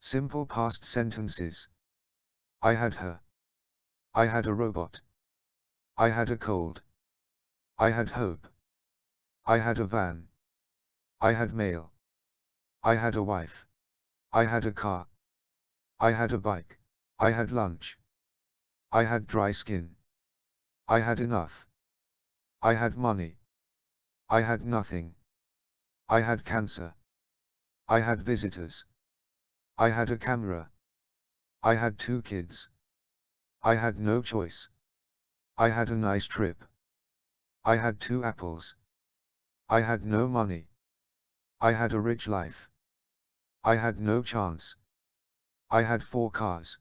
Simple past sentences. I had her. I had a robot. I had a cold. I had hope. I had a van. I had mail. I had a wife. I had a car. I had a bike. I had lunch. I had dry skin. I had enough. I had money. I had nothing. I had cancer. I had visitors. I had a camera. I had 2 kids. I had no choice. I had a nice trip. I had 2 apples. I had no money. I had a rich life. I had no chance. I had 4 cars.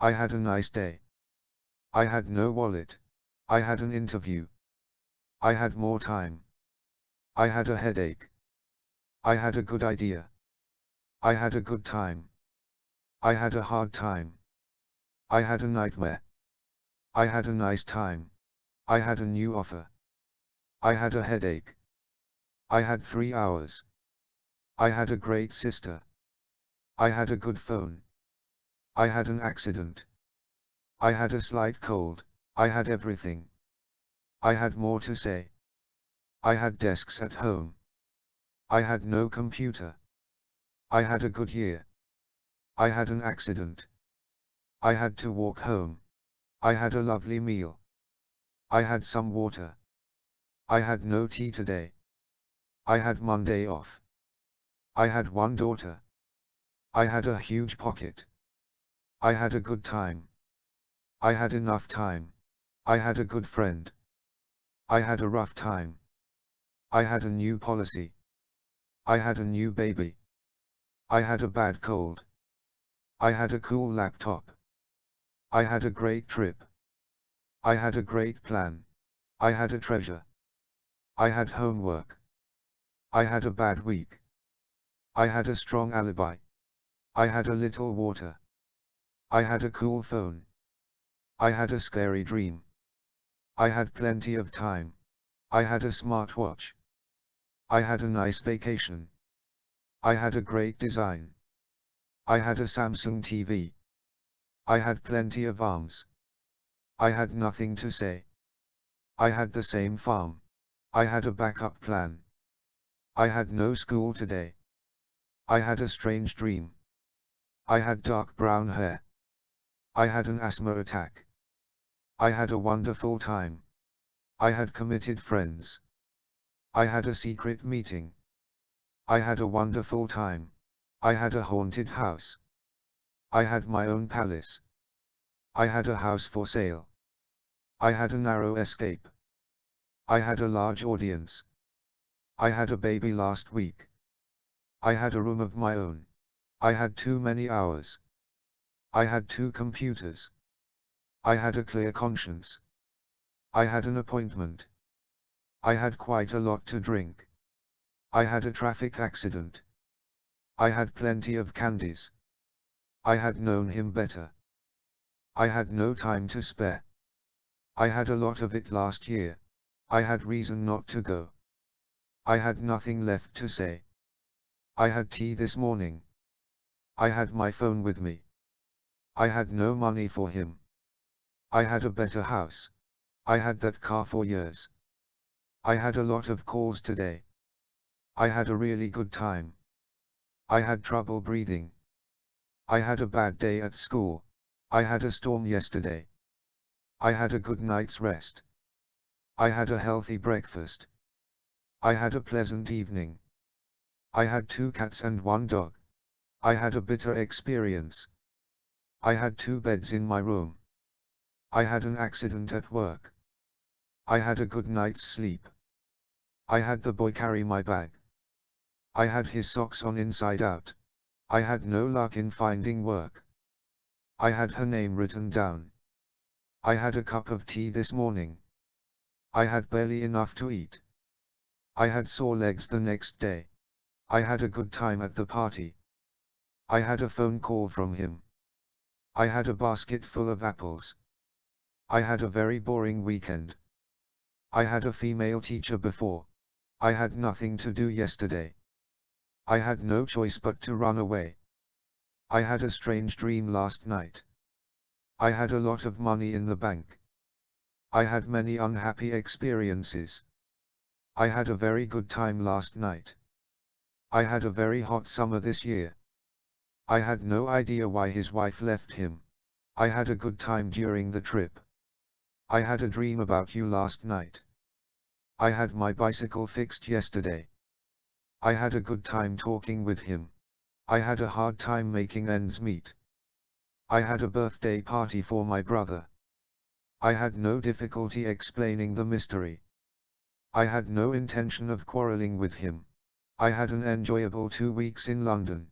I had a nice day. I had no wallet. I had an interview. I had more time. I had a headache. I had a good idea. I had a good time. I had a hard time. I had a nightmare. I had a nice time. I had a new offer. I had a headache. I had 3 hours. I had a great sister. I had a good phone. I had an accident. I had a slight cold. I had everything. I had more to say. I had desks at home. I had no computer. I had a good year. I had an accident. I had to walk home. I had a lovely meal. I had some water. I had no tea today. I had Monday off. I had 1 daughter. I had a huge pocket. I had a good time. I had enough time. I had a good friend. I had a rough time. I had a new policy. I had a new baby. I had a bad cold. I had a cool laptop. I had a great trip. I had a great plan. I had a treasure. I had homework. I had a bad week. I had a strong alibi. I had a little water. I had a cool phone. I had a scary dream. I had plenty of time. I had a smartwatch. I had a nice vacation. I had a great design. I had a Samsung TV. I had plenty of arms. I had nothing to say. I had the same farm. I had a backup plan. I had no school today. I had a strange dream. I had dark brown hair. I had an asthma attack. I had a wonderful time. I had committed friends. I had a secret meeting. I had a wonderful time. I had a haunted house. I had my own palace. I had a house for sale. I had a narrow escape. I had a large audience. I had a baby last week. I had a room of my own. I had too many hours. I had 2 computers. I had a clear conscience. I had an appointment. I had quite a lot to drink. I had a traffic accident. I had plenty of candies. I had known him better. I had no time to spare. I had a lot of it last year. I had reason not to go. I had nothing left to say. I had tea this morning. I had my phone with me. I had no money for him. I had a better house. I had that car for years. I had a lot of calls today. I had a really good time. I had trouble breathing. I had a bad day at school. I had a storm yesterday. I had a good night's rest. I had a healthy breakfast. I had a pleasant evening. I had 2 cats and 1 dog. I had a bitter experience. I had 2 beds in my room. I had an accident at work. I had a good night's sleep. I had the boy carry my bag. I had his socks on inside out. I had no luck in finding work. I had her name written down. I had a cup of tea this morning. I had barely enough to eat. I had sore legs the next day. I had a good time at the party. I had a phone call from him. I had a basket full of apples. I had a very boring weekend. I had a female teacher before. I had nothing to do yesterday. I had no choice but to run away. I had a strange dream last night. I had a lot of money in the bank. I had many unhappy experiences. I had a very good time last night. I had a very hot summer this year. I had no idea why his wife left him. I had a good time during the trip. I had a dream about you last night. I had my bicycle fixed yesterday. I had a good time talking with him. I had a hard time making ends meet. I had a birthday party for my brother. I had no difficulty explaining the mystery. I had no intention of quarreling with him. I had an enjoyable 2 weeks in London.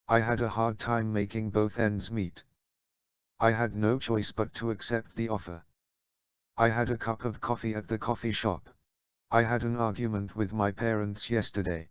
I had a hard time making both ends meet. I had no choice but to accept the offer. I had a cup of coffee at the coffee shop. I had an argument with my parents yesterday.